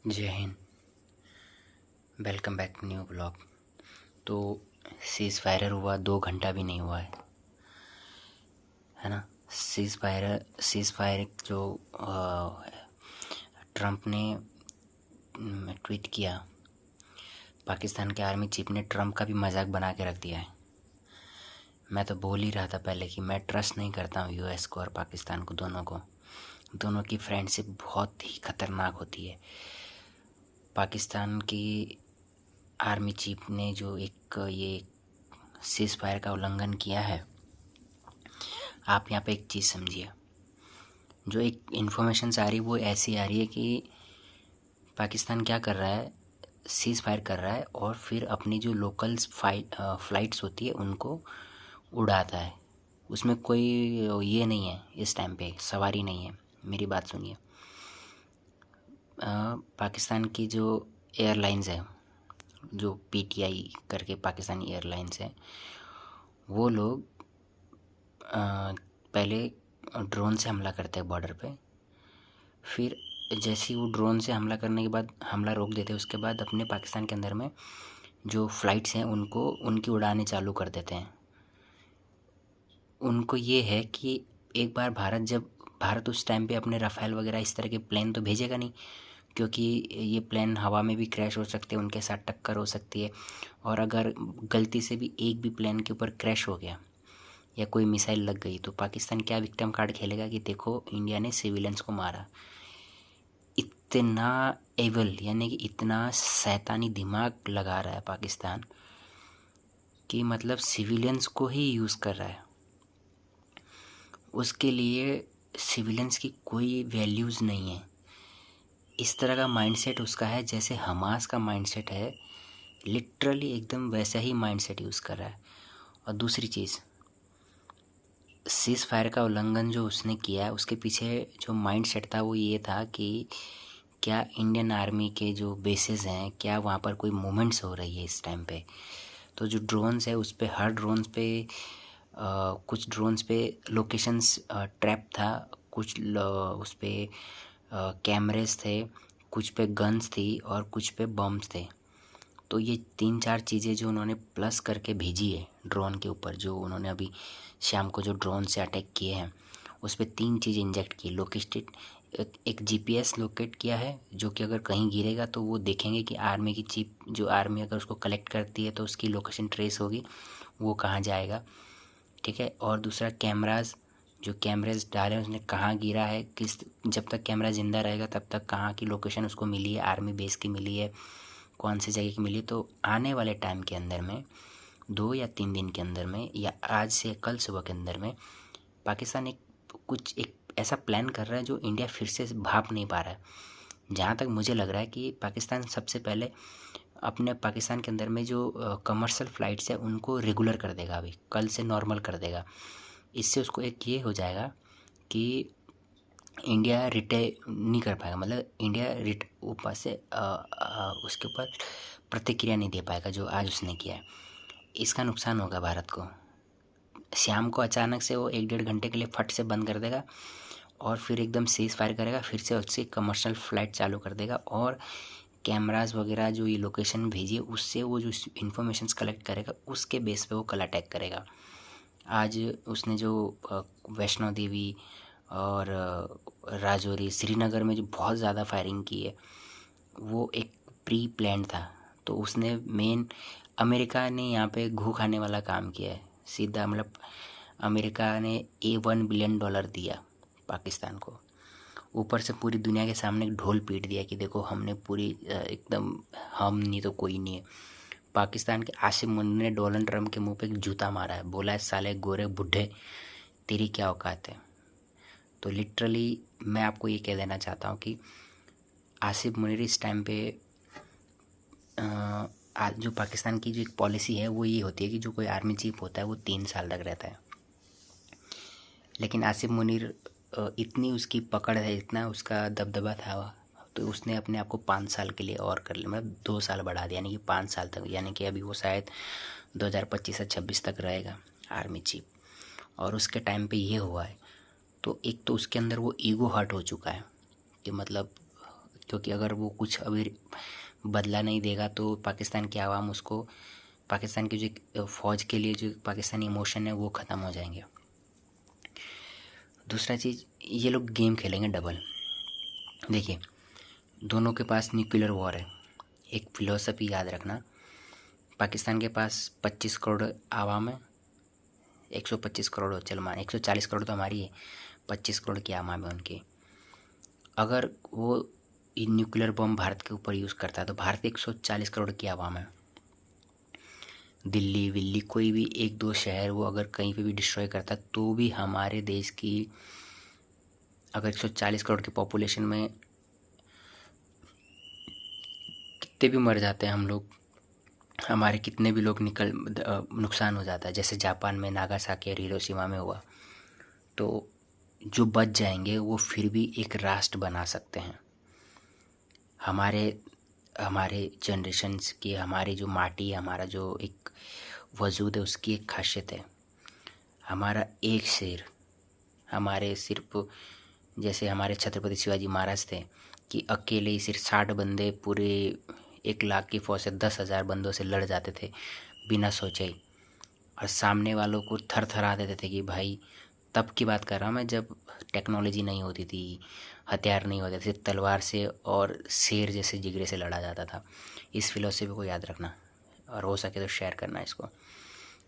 जय Hind. Welcome back new blog. तो seize fire हुआ 2 घंटा भी नहीं हुआ है ना। सीज़ फायर जो ट्रंप ने ट्वीट किया, पाकिस्तान के आर्मी चीफ ने ट्रंप का भी मजाक बना के रख दिया है। मैं तो बोल ही रहा था पहले कि मैं ट्रस्ट नहीं करता हूँ यूएस को और पाकिस्तान को, दोनों की फ्रेंडशिप बहुत ही ख़तरनाक होती है। पाकिस्तान की आर्मी चीफ ने जो एक ये सीज़ फायर का उल्लंघन किया है, आप यहाँ पे एक चीज़ समझिए। जो एक इन्फॉर्मेशन आ रही है वो ऐसी आ रही है कि पाकिस्तान क्या कर रहा है, सीज़ फायर कर रहा है और फिर अपनी जो लोकल फ़्लाइट्स होती है उनको उड़ाता है। उसमें कोई ये नहीं है, इस टाइम पे सवारी नहीं है। मेरी बात सुनिए। पाकिस्तान की जो एयरलाइंस है, जो पीटीआई करके पाकिस्तानी एयरलाइंस है, वो लोग पहले ड्रोन से हमला करते हैं बॉर्डर पे। फिर जैसे ही वो ड्रोन से हमला करने के बाद हमला रोक देते हैं, उसके बाद अपने पाकिस्तान के अंदर में जो फ़्लाइट्स हैं उनको उनकी उड़ानें चालू कर देते हैं। उनको ये है कि एक बार भारत उस टाइम पे अपने राफ़ेल वगैरह इस तरह के प्लेन तो भेजेगा नहीं, क्योंकि ये प्लेन हवा में भी क्रैश हो सकते हैं, उनके साथ टक्कर हो सकती है। और अगर गलती से भी एक भी प्लेन के ऊपर क्रैश हो गया या कोई मिसाइल लग गई तो पाकिस्तान क्या विक्टिम कार्ड खेलेगा कि देखो इंडिया ने सिविलियंस को मारा। इतना एवल यानी कि इतना शैतानी दिमाग लगा रहा है पाकिस्तान कि मतलब सिविलियंस को ही यूज़ कर रहा है। उसके लिए सिविलियंस की कोई वैल्यूज़ नहीं है। इस तरह का माइंडसेट उसका है जैसे हमास का माइंडसेट है, लिटरली एकदम वैसा ही माइंडसेट यूज़ कर रहा है। और दूसरी चीज़, सीज़ फायर का उल्लंघन जो उसने किया है उसके पीछे जो माइंडसेट था वो ये था कि क्या इंडियन आर्मी के जो बेसेस हैं, क्या वहाँ पर कोई मूवमेंट्स हो रही है इस टाइम पे। तो जो ड्रोन्स है उस पर हर ड्रोन्स पे कुछ ड्रोन्स पे लोकेशंस ट्रैप था, उस पर कैमरेस थे, कुछ पे गन्स थी और कुछ पे बम्स थे। तो ये 3-4 चीज़ें जो उन्होंने प्लस करके भेजी है ड्रोन के ऊपर, जो उन्होंने अभी शाम को जो ड्रोन से अटैक किए हैं उस पर 3 चीज़ इंजेक्ट की। लोकेस्टेड एक जीपीएस लोकेट किया है, जो कि अगर कहीं गिरेगा तो वो देखेंगे कि आर्मी की चीप जो आर्मी अगर उसको कलेक्ट करती है तो उसकी लोकेशन ट्रेस होगी, वो कहाँ जाएगा, ठीक है। और दूसरा कैमराज, जो कैमरेज डाले उसने कहाँ गिरा है, किस जब तक कैमरा ज़िंदा रहेगा तब तक कहाँ की लोकेशन उसको मिली है, आर्मी बेस की मिली है, कौन सी जगह की मिली। तो आने वाले टाइम के अंदर में 2 या 3 दिन के अंदर में या आज से कल सुबह के अंदर में पाकिस्तान एक ऐसा प्लान कर रहा है जो इंडिया फिर से भाप नहीं पा रहा है। जहाँ तक मुझे लग रहा है कि पाकिस्तान सबसे पहले अपने पाकिस्तान के अंदर में जो कमर्शियल फ़्लाइट्स है उनको रेगुलर कर देगा, अभी कल से नॉर्मल कर देगा। इससे उसको एक ये हो जाएगा कि इंडिया रिटे नहीं कर पाएगा, मतलब इंडिया ऊपर से उसके ऊपर प्रतिक्रिया नहीं दे पाएगा जो आज उसने किया है। इसका नुकसान होगा भारत को। शाम को अचानक से वो 1-1.5 घंटे के लिए फट से बंद कर देगा और फिर एकदम सीज़ फायर करेगा, फिर से उससे कमर्शियल फ़्लाइट चालू कर देगा और कैमराज वगैरह जो ये लोकेशन भेजिए उससे वो जो इन्फॉर्मेशंस कलेक्ट करेगा उसके बेस पे वो कल अटैक करेगा। आज उसने जो वैष्णो देवी और राजौरी, श्रीनगर में जो बहुत ज़्यादा फायरिंग की है वो एक प्री प्लान था। तो उसने मेन अमेरिका ने यहाँ पे घू खाने वाला काम किया है सीधा, मतलब अमेरिका ने $1 बिलियन दिया पाकिस्तान को, ऊपर से पूरी दुनिया के सामने ढोल पीट दिया कि देखो हमने पूरी एकदम, हम नहीं तो कोई नहीं है। पाकिस्तान के आसिफ मुनीर ने डोनाल्ड ट्रंप के मुंह पे एक जूता मारा है, बोला है साले गोरे बुढ़े तेरी क्या औकात है। तो लिटरली मैं आपको ये कह देना चाहता हूँ कि आसिफ मुनीर इस टाइम पे जो पाकिस्तान की जो एक पॉलिसी है वो ये होती है कि जो कोई आर्मी चीफ होता है वो 3 साल तक रहता है, लेकिन आसिफ मुनीर इतनी उसकी पकड़ है, इतना उसका दबदबा था, तो उसने अपने आप को 5 साल के लिए और कर लिया, मतलब 2 साल बढ़ा दिया, यानी कि 5 साल तक, यानी कि अभी वो शायद 2025 या 26 तक रहेगा आर्मी चीफ। और उसके टाइम पे ये हुआ है, तो एक तो उसके अंदर वो ईगो हर्ट हो चुका है कि मतलब क्योंकि अगर वो कुछ अभी बदला नहीं देगा तो पाकिस्तान की आवाम उसको, पाकिस्तान की जो फ़ौज के लिए जो पाकिस्तानी इमोशन है वो ख़त्म हो जाएंगे। दूसरा चीज़, ये लोग गेम खेलेंगे डबल। देखिए, दोनों के पास न्यूक्लियर वॉर है। एक फिलॉसफी याद रखना, पाकिस्तान के पास 25 करोड़ आवाम है, 125 करोड़ चल मान 140 करोड़ तो हमारी है, 25 करोड़ की आवाम है उनकी। अगर वो न्यूक्लियर बम भारत के ऊपर यूज़ करता है तो भारत 140 करोड़ की आवाम है। दिल्ली विल्ली कोई भी एक दो शहर वो अगर कहीं पे भी डिस्ट्रॉय करता तो भी हमारे देश की, अगर 140 करोड़ की पॉपुलेशन में कितने भी मर जाते हैं हम लोग, हमारे कितने भी लोग नुकसान हो जाता है, जैसे जापान में नागासाकी और हिरोशिमा में हुआ, तो जो बच जाएंगे वो फिर भी एक राष्ट्र बना सकते हैं। हमारे जनरेशन्स की, हमारी जो माटी, हमारा जो एक वजूद है, उसकी एक खासियत है। हमारा एक शेर, हमारे सिर्फ जैसे हमारे छत्रपति शिवाजी महाराज थे कि अकेले ही सिर्फ 60 बंदे पूरे 1 लाख की फौज से 10,000 बंदों से लड़ जाते थे बिना सोचे ही, और सामने वालों को थर थरा देते थे कि भाई, तब की बात कर रहा हूँ मैं जब टेक्नोलॉजी नहीं होती थी, हथियार नहीं होते थे, तलवार से और शेर जैसे जिगरे से लड़ा जाता था। इस फिलॉसफी को याद रखना और हो सके तो शेयर करना इसको।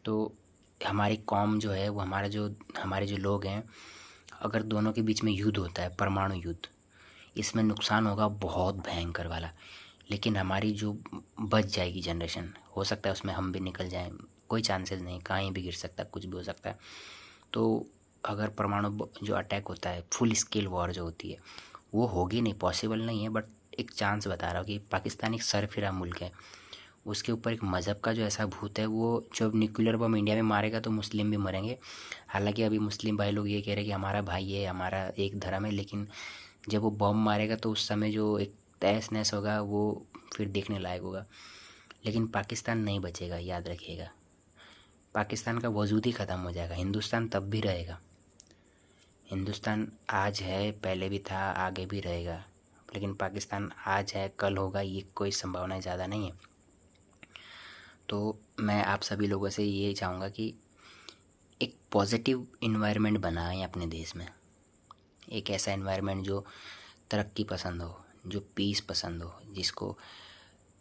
तो हमारी कौम जो है वो हमारे जो लोग हैं, अगर दोनों के बीच में युद्ध होता है, परमाणु युद्ध, इसमें नुकसान होगा बहुत भयंकर वाला, लेकिन हमारी जो बच जाएगी जनरेशन, हो सकता है उसमें हम भी निकल जाएं, कोई चांसेस नहीं, कहीं भी गिर सकता है, कुछ भी हो सकता है। तो अगर परमाणु जो अटैक होता है, फुल स्केल वॉर जो होती है, वो होगी नहीं, पॉसिबल नहीं है, बट एक चांस बता रहा हूँ कि पाकिस्तान एक सरफिरा मुल्क है, उसके ऊपर एक मज़हब का जो ऐसा भूत है, वो जब न्यूक्लियर बम इंडिया में मारेगा तो मुस्लिम भी मरेंगे। हालांकि अभी मुस्लिम भाई लोग ये कह रहे हैं कि हमारा भाई है, हमारा एक धर्म है, लेकिन जब वो बम मारेगा तो उस समय जो एक तहस नहस होगा वो फिर देखने लायक होगा। लेकिन पाकिस्तान नहीं बचेगा, याद रखिएगा। पाकिस्तान का वजूद ही ख़त्म हो जाएगा। हिंदुस्तान तब भी रहेगा, हिंदुस्तान आज है, पहले भी था, आगे भी रहेगा, लेकिन पाकिस्तान आज है, कल होगा, ये कोई संभावना ज़्यादा नहीं है। तो मैं आप सभी लोगों से ये चाहूँगा कि एक पॉजिटिव इन्वायरमेंट बनाएं अपने देश में, एक ऐसा इन्वायरमेंट जो तरक्की पसंद हो, जो पीस पसंद हो, जिसको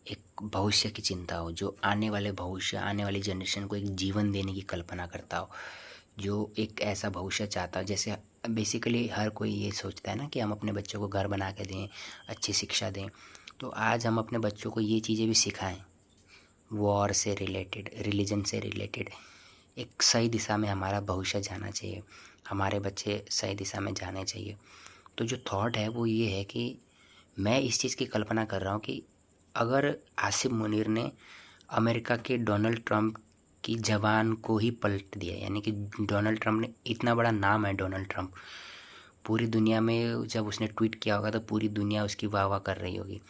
एक भविष्य की चिंता हो, जो आने वाले भविष्य, आने वाली जनरेशन को एक जीवन देने की कल्पना करता हो, जो एक ऐसा भविष्य चाहता हो। जैसे बेसिकली हर कोई ये सोचता है ना कि हम अपने बच्चों को घर बना के दें, अच्छी शिक्षा दें, तो आज हम अपने बच्चों को ये चीज़ें भी सिखाएं, वॉर से रिलेटेड, रिलीजन से रिलेटेड। एक सही दिशा में हमारा भविष्य जाना चाहिए, हमारे बच्चे सही दिशा में जाने चाहिए। तो जो थॉट है वो ये है कि मैं इस चीज़ की कल्पना कर रहा हूँ कि अगर आसिफ मुनीर ने अमेरिका के डोनाल्ड ट्रंप की ज़बान को ही पलट दिया, यानी कि डोनाल्ड ट्रंप ने, इतना बड़ा नाम है डोनाल्ड ट्रंप, पूरी दुनिया में जब उसने ट्वीट किया होगा तो पूरी दुनिया उसकी वाह वाह कर रही होगी।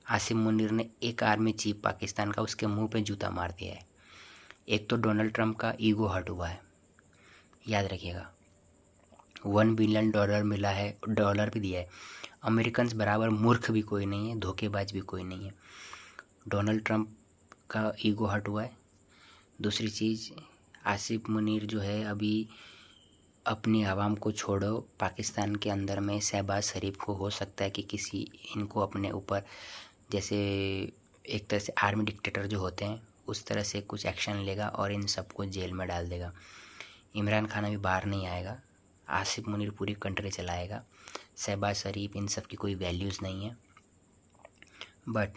आसिफ मुनीर ने एक आर्मी चीफ पाकिस्तान का, उसके मुंह पे जूता मार दिया है। एक तो डोनाल्ड ट्रंप का ईगो हर्ट हुआ है, याद रखिएगा। $1 बिलियन मिला है, डॉलर भी दिया है। अमेरिकन बराबर मूर्ख भी कोई नहीं है, धोखेबाज भी कोई नहीं है। डोनाल्ड ट्रंप का ईगो हर्ट हुआ है। दूसरी चीज़, आसिफ मुनीर जो है अभी अपनी आवाम को छोड़ो, पाकिस्तान के अंदर में शहबाज शरीफ को हो सकता है कि किसी इनको अपने ऊपर, जैसे एक तरह से आर्मी डिक्टेटर जो होते हैं उस तरह से कुछ एक्शन लेगा और इन सबको जेल में डाल देगा। इमरान खान अभी बाहर नहीं आएगा, आसिफ मुनीर पूरी कंट्री चलाएगा। शहबाज शरीफ, इन सब की कोई वैल्यूज़ नहीं है। बट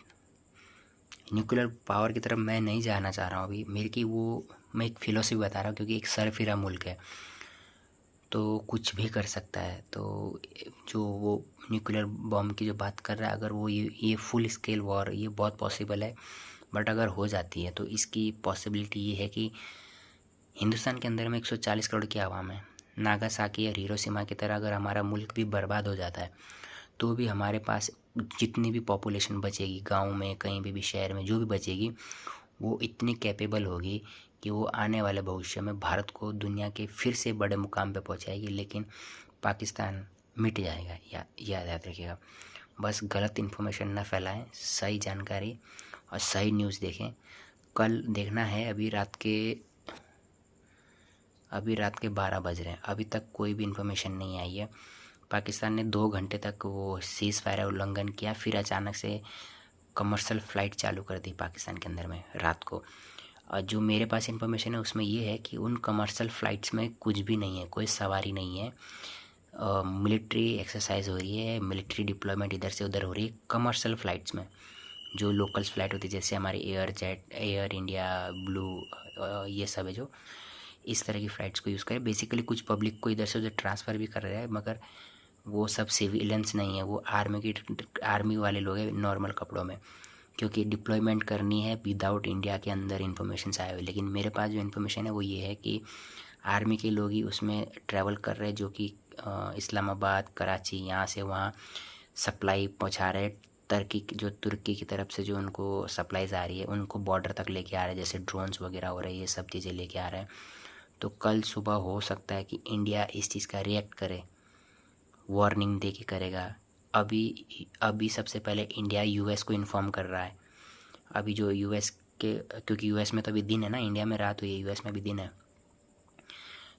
न्यूक्लियर पावर की तरफ मैं नहीं जाना चाह रहा हूँ अभी, मेरे की वो, मैं एक फिलोसफी बता रहा हूँ, क्योंकि एक सरफिरा मुल्क है तो कुछ भी कर सकता है। तो जो वो न्यूक्लियर बॉम्ब की जो बात कर रहा है, अगर वो ये फुल स्केल वॉर, ये बहुत पॉसिबल है, बट अगर हो जाती है तो इसकी पॉसिबिलिटी ये है कि हिंदुस्तान के अंदर में 140 करोड़ की आवाम है। नागासाकी या हिरोशिमा की तरह अगर हमारा मुल्क भी बर्बाद हो जाता है तो भी हमारे पास जितनी भी पॉपुलेशन बचेगी, गांव में, कहीं भी शहर में जो भी बचेगी, वो इतनी कैपेबल होगी कि वो आने वाले भविष्य में भारत को दुनिया के फिर से बड़े मुकाम पे पहुंचाएगी। लेकिन पाकिस्तान मिट जाएगा, याद रखिएगा। बस गलत इन्फॉर्मेशन ना फैलाएं, सही जानकारी और सही न्यूज़ देखें। कल देखना है, अभी रात के 12 बज रहे हैं, अभी तक कोई भी इन्फॉर्मेशन नहीं आई है। पाकिस्तान ने 2 घंटे तक वो सीज़ फायर उल्लंघन किया, फिर अचानक से कमर्शियल फ़्लाइट चालू कर दी पाकिस्तान के अंदर में रात को। और जो मेरे पास इन्फॉर्मेशन है उसमें ये है कि उन कमर्शियल फ़्लाइट्स में कुछ भी नहीं है, कोई सवारी नहीं है। मिलिट्री एक्सरसाइज हो रही है, मिलिट्री डिप्लॉयमेंट इधर से उधर हो रही है कमर्शियल फ़्लाइट्स में। जो लोकल फ़्लाइट होती है जैसे हमारी एयर इंडिया, ब्लू, ये सब है जो इस तरह की फ़्लाइट्स को यूज़ करें। बेसिकली कुछ पब्लिक को इधर से उधर ट्रांसफ़र भी कर रहा है, मगर वो सब सिविलियंस नहीं है, वो आर्मी वाले लोग हैं नॉर्मल कपड़ों में, क्योंकि डिप्लॉयमेंट करनी है विदाउट इंडिया के अंदर इन्फॉर्मेशन आए हुए। लेकिन मेरे पास जो इन्फॉर्मेशन है वो ये है कि आर्मी के लोग ही उसमें ट्रैवल कर रहे हैं, जो कि इस्लामाबाद, कराची, यहाँ से वहाँ सप्लाई पहुँचा रहे हैं। तुर्की की तरफ से जो उनको सप्लाईज आ रही है उनको बॉर्डर तक लेके आ रहे हैं, जैसे ड्रोन्स वगैरह हो रहे हैं, ये सब चीज़ें लेके आ रहे हैं। तो कल सुबह हो सकता है कि इंडिया इस चीज़ का रिएक्ट करे, वार्निंग दे के करेगा। अभी सबसे पहले इंडिया यूएस को इन्फॉर्म कर रहा है। अभी जो यूएस के, क्योंकि यूएस में तो अभी दिन है ना, इंडिया में रात हुई है, यूएस में भी दिन है।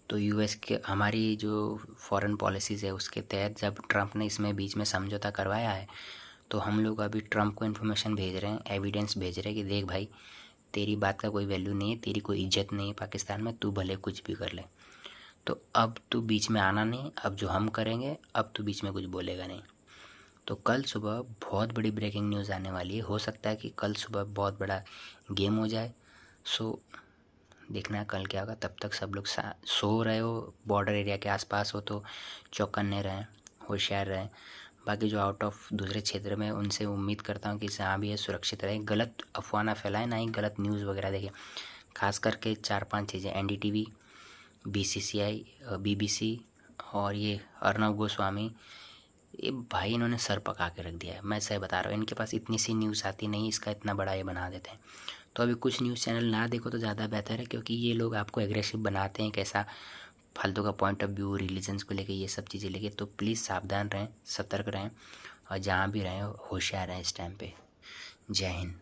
तो यूएस के हमारी जो फॉरेन पॉलिसीज़ है उसके तहत जब ट्रंप ने इसमें बीच में समझौता करवाया है, तो हम लोग अभी ट्रंप को इन्फॉर्मेशन भेज रहे हैं, एविडेंस भेज रहे हैं कि देख भाई, तेरी बात का कोई वैल्यू नहीं है, तेरी कोई इज्जत नहीं है पाकिस्तान में, तू भले कुछ भी कर ले। तो अब तू बीच में आना नहीं, अब जो हम करेंगे अब तू बीच में कुछ बोलेगा नहीं। तो कल सुबह बहुत बड़ी ब्रेकिंग न्यूज़ आने वाली है, हो सकता है कि कल सुबह बहुत बड़ा गेम हो जाए। सो देखना है कल क्या होगा। तब तक सब लोग सो रहे हो, बॉर्डर एरिया के आसपास हो तो चौकन्ने रहें, होशियार रहें। बाकी जो आउट ऑफ दूसरे क्षेत्र में, उनसे उम्मीद करता हूँ कि जहाँ भी है सुरक्षित रहें, गलत अफवाह ना फैलाएं, ना ही गलत न्यूज़ वगैरह देखें। खास करके 4-5 चीज़ें, एनडीटीवी, बीसीसीआई, बीबीसी और ये अर्नब गोस्वामी, ये भाई इन्होंने सर पका के रख दिया है। मैं सही बता रहा हूँ, इनके पास इतनी सी न्यूज़ आती नहीं, इसका इतना बड़ा ये बना देते हैं। तो अभी कुछ न्यूज़ चैनल ना देखो तो ज़्यादा बेहतर है, क्योंकि ये लोग आपको एग्रेसिव बनाते हैं, कैसा फालतू का पॉइंट ऑफ व्यू रिलीजन्स को लेके, ये सब चीज़ें लेके। तो प्लीज़ सावधान रहें, सतर्क रहें और जहाँ भी रहें होशियार रहें इस टाइम पे। जय हिंद।